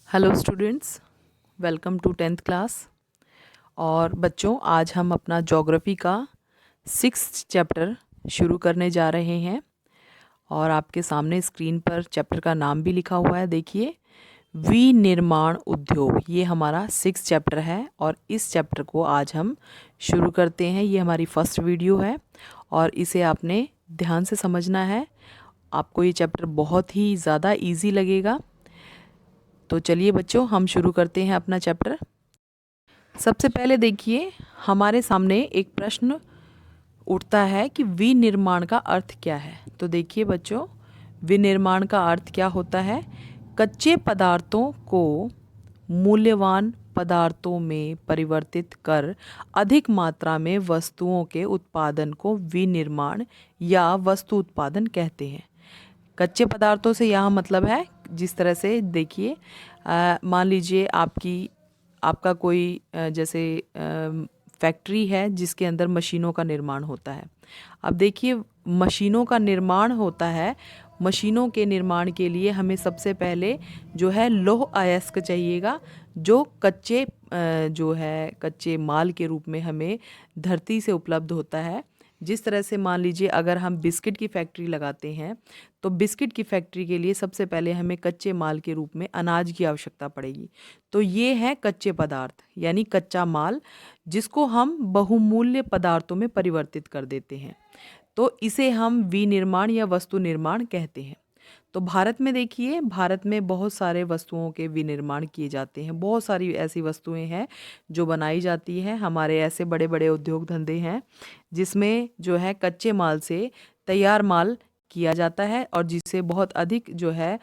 Hello students, welcome to 10th class. और बच्चों, आज हम अपना ज्योग्राफी का 6th चैप्टर शुरू करने जा रहे हैं। और आपके सामने स्क्रीन पर चैप्टर का नाम भी लिखा हुआ है, देखिए, विनिर्माण उद्योग। ये हमारा 6th चैप्टर है और इस चैप्टर को आज हम शुरू करते हैं। ये हमारी फर्स्ट वीडियो है और इसे आपने ध्यान से समझना है। आपको ये चैप्टर बहुत ही ज़्यादा इजी लगेगा। तो चलिए बच्चों, हम शुरू करते हैं अपना चैप्टर। सबसे पहले देखिए, हमारे सामने एक प्रश्न उठता है कि विनिर्माण का अर्थ क्या है। तो देखिए बच्चों, विनिर्माण का अर्थ क्या होता है? कच्चे पदार्थों को मूल्यवान पदार्थों में परिवर्तित कर अधिक मात्रा में वस्तुओं के उत्पादन को विनिर्माण या वस्तु उत्पादन कहते हैं। कच्चे पदार्थों से यहाँ मतलब है, जिस तरह से देखिए, मान लीजिए आपका कोई जैसे फैक्ट्री है जिसके अंदर मशीनों का निर्माण होता है। अब देखिए, मशीनों का निर्माण होता है। मशीनों के निर्माण के लिए हमें सबसे पहले जो है लौह अयस्क चाहिएगा, जो कच्चे माल के रूप में हमें धरती से उपलब्ध होता है। जिस तरह से मान लीजिए, अगर हम बिस्किट की फैक्ट्री लगाते हैं तो बिस्किट की फैक्ट्री के लिए सबसे पहले हमें कच्चे माल के रूप में अनाज की आवश्यकता पड़ेगी। तो ये है कच्चे पदार्थ, यानी कच्चा माल, जिसको हम बहुमूल्य पदार्थों में परिवर्तित कर देते हैं। तो इसे हम विनिर्माण या वस्तु निर्माण कहते हैं। तो भारत में देखिए, भारत में बहुत सारे वस्तुओं के विनिर्माण किए जाते हैं। बहुत सारी ऐसी वस्तुएं हैं जो बनाई जाती हैं। हमारे ऐसे बड़े बड़े उद्योग धंधे हैं जिसमें जो है कच्चे माल से तैयार माल किया जाता है और जिसे बहुत अधिक जो है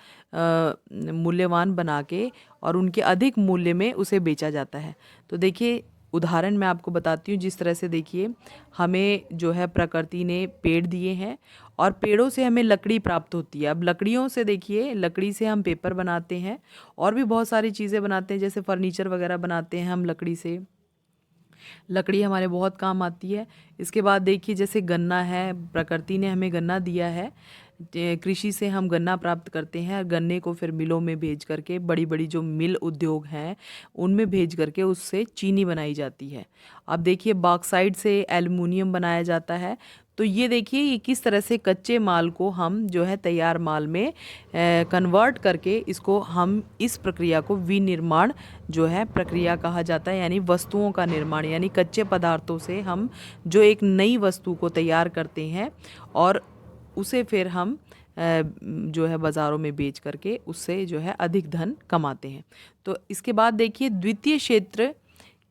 मूल्यवान बना के और उनके अधिक मूल्य में उसे बेचा जाता है। तो देखिए, उदाहरण मैं आपको बताती हूँ। जिस तरह से देखिए, हमें जो है प्रकृति ने पेड़ दिए हैं और पेड़ों से हमें लकड़ी प्राप्त होती है। अब लकड़ियों से देखिए, लकड़ी से हम पेपर बनाते हैं और भी बहुत सारी चीज़ें बनाते हैं, जैसे फर्नीचर वगैरह बनाते हैं हम लकड़ी से। लकड़ी हमारे बहुत काम आती है। इसके बाद देखिए, जैसे गन्ना है, प्रकृति ने हमें गन्ना दिया है। कृषि से हम गन्ना प्राप्त करते हैं। गन्ने को फिर मिलों में भेज करके, बड़ी बड़ी जो मिल उद्योग हैं उनमें भेज करके उससे चीनी बनाई जाती है। अब देखिए, बॉक्साइट से एल्युमिनियम बनाया जाता है। तो ये देखिए, ये किस तरह से कच्चे माल को हम जो है तैयार माल में कन्वर्ट करके इसको हम इस प्रक्रिया को विनिर्माण जो है प्रक्रिया कहा जाता है। यानी वस्तुओं का निर्माण, यानी कच्चे पदार्थों से हम जो एक नई वस्तु को तैयार करते हैं और उसे फिर हम जो है बाज़ारों में बेच करके उससे जो है अधिक धन कमाते हैं। तो इसके बाद देखिए, द्वितीय क्षेत्र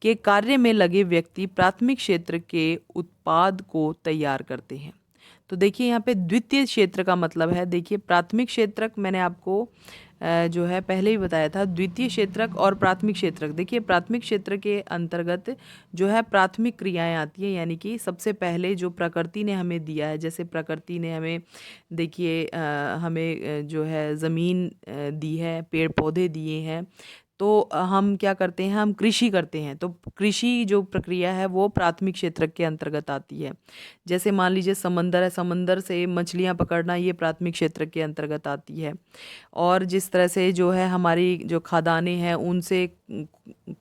के कार्य में लगे व्यक्ति प्राथमिक क्षेत्र के उत्पाद को तैयार करते हैं। तो देखिए, यहाँ पे द्वितीय क्षेत्र का मतलब है, देखिए, प्राथमिक क्षेत्रक मैंने आपको जो है पहले ही बताया था। द्वितीय क्षेत्रक और प्राथमिक क्षेत्रक, देखिए, प्राथमिक क्षेत्र के अंतर्गत जो है प्राथमिक क्रियाएं आती हैं। यानी कि सबसे पहले जो प्रकृति ने हमें दिया है, जैसे प्रकृति ने हमें देखिए हमें जो है ज़मीन दी है, पेड़ पौधे दिए हैं। तो हम क्या करते हैं, हम कृषि करते हैं। तो कृषि जो प्रक्रिया है वो प्राथमिक क्षेत्र के अंतर्गत आती है। जैसे मान लीजिए समंदर है, समंदर से मछलियां पकड़ना, ये प्राथमिक क्षेत्र के अंतर्गत आती है। और जिस तरह से जो है हमारी जो खदानें हैं उनसे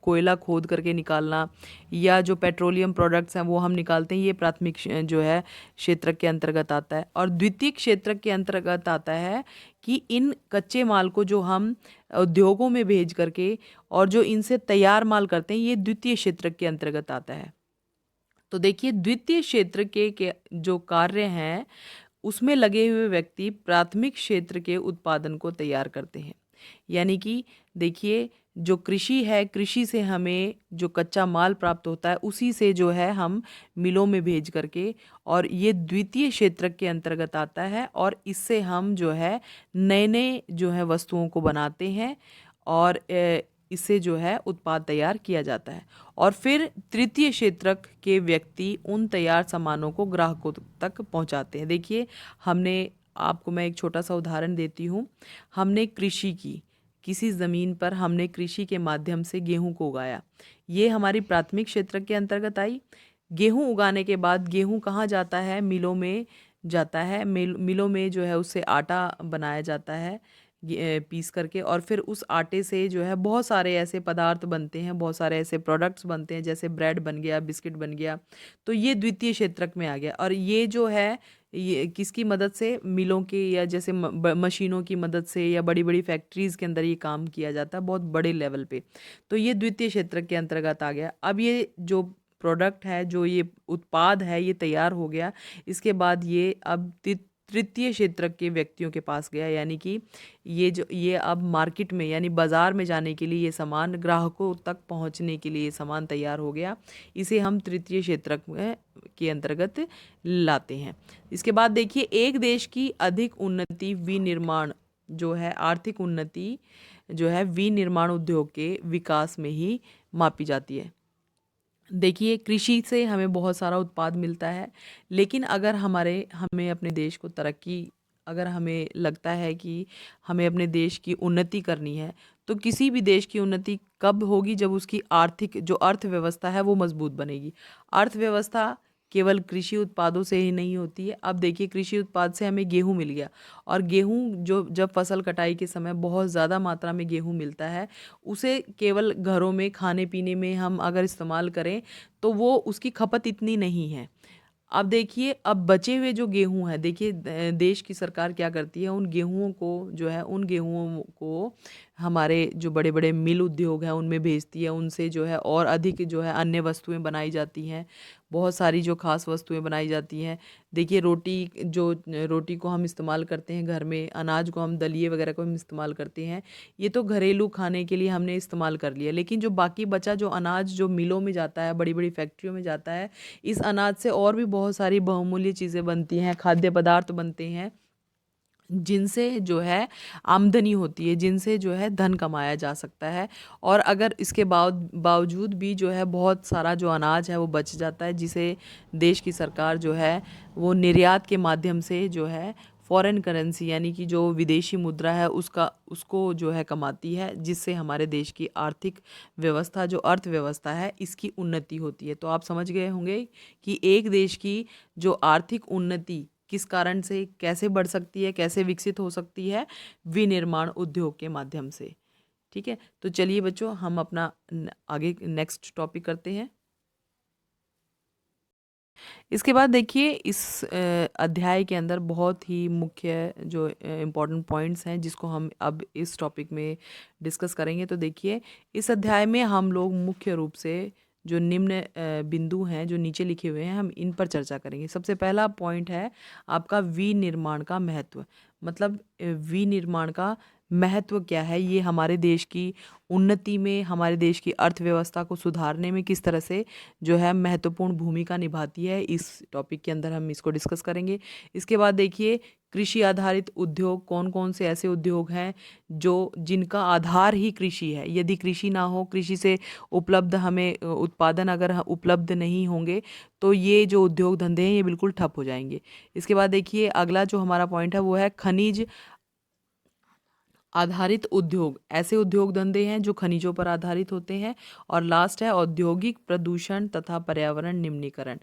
कोयला खोद करके निकालना, या जो पेट्रोलियम प्रोडक्ट्स हैं वो हम निकालते हैं, ये प्राथमिक जो है क्षेत्र के अंतर्गत आता है। और द्वितीय क्षेत्र के अंतर्गत आता है कि इन कच्चे माल को जो हम उद्योगों में भेज करके और जो इनसे तैयार माल करते हैं, ये द्वितीय क्षेत्र के अंतर्गत आता है। तो देखिए, द्वितीय क्षेत्र के जो कार्य हैं उसमें लगे हुए व्यक्ति प्राथमिक क्षेत्र के उत्पादन को तैयार करते हैं। यानी कि देखिए, जो कृषि है, कृषि से हमें जो कच्चा माल प्राप्त होता है उसी से जो है हम मिलों में भेज करके, और ये द्वितीय क्षेत्र के अंतर्गत आता है। और इससे हम जो है नए नए जो है वस्तुओं को बनाते हैं और इससे जो है उत्पाद तैयार किया जाता है। और फिर तृतीय क्षेत्र के व्यक्ति उन तैयार सामानों को ग्राहकों तक पहुंचाते हैं। देखिए, हमने आपको मैं एक छोटा सा उदाहरण देती हूँ। हमने कृषि की, किसी ज़मीन पर हमने कृषि के माध्यम से गेहूं को उगाया, ये हमारी प्राथमिक क्षेत्र के अंतर्गत आई। गेहूं उगाने के बाद गेहूं कहाँ जाता है, मिलों में जाता है, मिलों में जो है उससे आटा बनाया जाता है पीस करके, और फिर उस आटे से जो है बहुत सारे ऐसे पदार्थ बनते हैं, बहुत सारे ऐसे प्रोडक्ट्स बनते हैं, जैसे ब्रेड बन गया, बिस्किट बन गया। तो ये द्वितीय क्षेत्रक में आ गया, और ये जो है ये किसकी मदद से, मिलों के या जैसे मशीनों की मदद से, या बड़ी बड़ी फैक्ट्रीज़ के अंदर ये काम किया जाता है बहुत बड़े लेवल पे। तो ये द्वितीय क्षेत्रक के अंतर्गत आ गया। अब ये जो प्रोडक्ट है, जो ये उत्पाद है, ये तैयार हो गया, इसके बाद ये अब तृतीय क्षेत्र के व्यक्तियों के पास गया, यानी कि ये अब मार्केट में यानी बाज़ार में जाने के लिए ये सामान, ग्राहकों तक पहुंचने के लिए ये सामान तैयार हो गया। इसे हम तृतीय क्षेत्र में के अंतर्गत लाते हैं। इसके बाद देखिए, एक देश की अधिक उन्नति विनिर्माण जो है, आर्थिक उन्नति जो है विनिर्माण उद्योग के विकास में ही मापी जाती है। देखिए, कृषि से हमें बहुत सारा उत्पाद मिलता है, लेकिन अगर हमें अपने देश को तरक्की, अगर हमें लगता है कि हमें अपने देश की उन्नति करनी है, तो किसी भी देश की उन्नति कब होगी, जब उसकी आर्थिक जो अर्थव्यवस्था है वो मजबूत बनेगी। अर्थव्यवस्था केवल कृषि उत्पादों से ही नहीं होती है। अब देखिए, कृषि उत्पाद से हमें गेहूँ मिल गया, और गेहूँ जो जब फसल कटाई के समय बहुत ज़्यादा मात्रा में गेहूँ मिलता है, उसे केवल घरों में खाने पीने में हम अगर इस्तेमाल करें, तो वो उसकी खपत इतनी नहीं है। अब देखिए, अब बचे हुए जो गेहूँ है, देखिए देश की सरकार क्या करती है, उन गेहूँ को जो है, उन गेहूँ को हमारे जो बड़े बड़े मिल उद्योग हैं उनमें भेजती है, उनसे जो है और अधिक जो है अन्य वस्तुएं बनाई जाती हैं, बहुत सारी जो खास वस्तुएं बनाई जाती हैं। देखिए, रोटी को हम इस्तेमाल करते हैं घर में, अनाज को हम दलिए वगैरह को हम इस्तेमाल करते हैं, ये तो घरेलू खाने के लिए हमने इस्तेमाल कर लिया। लेकिन जो बाकी बचा जो अनाज जो मिलों में जाता है, बड़ी बड़ी फैक्ट्रियों में जाता है, इस अनाज से और भी बहुत सारी बहुमूल्य चीज़ें बनती हैं, खाद्य पदार्थ बनते हैं, जिनसे जो है आमदनी होती है, जिनसे जो है धन कमाया जा सकता है। और अगर इसके बावजूद भी जो है बहुत सारा जो अनाज है वो बच जाता है, जिसे देश की सरकार जो है वो निर्यात के माध्यम से जो है फॉरेन करेंसी यानी कि जो विदेशी मुद्रा है उसको जो है कमाती है, जिससे हमारे देश की आर्थिक व्यवस्था, जो अर्थव्यवस्था है, इसकी उन्नति होती है। तो आप समझ गए होंगे कि एक देश की जो आर्थिक उन्नति किस कारण से कैसे बढ़ सकती है, कैसे विकसित हो सकती है, विनिर्माण उद्योग के माध्यम से। ठीक है, तो चलिए बच्चों, हम अपना आगे नेक्स्ट टॉपिक करते हैं। इसके बाद देखिए, इस अध्याय के अंदर बहुत ही मुख्य जो इम्पोर्टेंट पॉइंट्स हैं, जिसको हम अब इस टॉपिक में डिस्कस करेंगे। तो देखिए, इस अध्याय में हम लोग मुख्य रूप से जो निम्न बिंदु हैं जो नीचे लिखे हुए हैं, हम इन पर चर्चा करेंगे। सबसे पहला पॉइंट है आपका विनिर्माण का महत्व। मतलब विनिर्माण का महत्व क्या है, ये हमारे देश की उन्नति में, हमारे देश की अर्थव्यवस्था को सुधारने में किस तरह से जो है महत्वपूर्ण भूमिका निभाती है, इस टॉपिक के अंदर हम इसको डिस्कस करेंगे। इसके बाद देखिए, कृषि आधारित उद्योग कौन कौन से ऐसे उद्योग हैं जो जिनका आधार ही कृषि है। यदि कृषि ना हो, कृषि से उपलब्ध हमें उत्पादन अगर उपलब्ध नहीं होंगे, तो ये जो उद्योग धंधे हैं ये बिल्कुल ठप हो जाएंगे। इसके बाद देखिए, अगला जो हमारा पॉइंट है वो है खनिज आधारित उद्योग। ऐसे उद्योग धंधे हैं जो खनिजों पर आधारित होते हैं। और लास्ट है औद्योगिक प्रदूषण तथा पर्यावरण निम्नीकरण,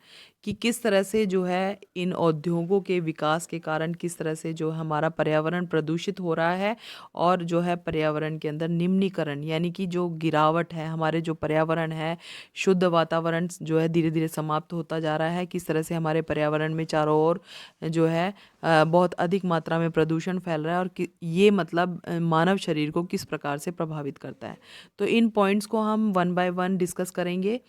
कि किस तरह से जो है इन उद्योगों के विकास के कारण किस तरह से जो हमारा पर्यावरण प्रदूषित हो रहा है, और जो है पर्यावरण के अंदर निम्नीकरण यानी कि जो गिरावट है, हमारे जो पर्यावरण है, शुद्ध वातावरण जो है धीरे धीरे समाप्त होता जा रहा है, किस तरह से हमारे पर्यावरण में चारों ओर जो है बहुत अधिक मात्रा में प्रदूषण फैल रहा है, और ये मतलब मानव शरीर को किस प्रकार से प्रभावित करता है। तो इन पॉइंट्स को हम वन बाय वन डिस्कस करेंगे।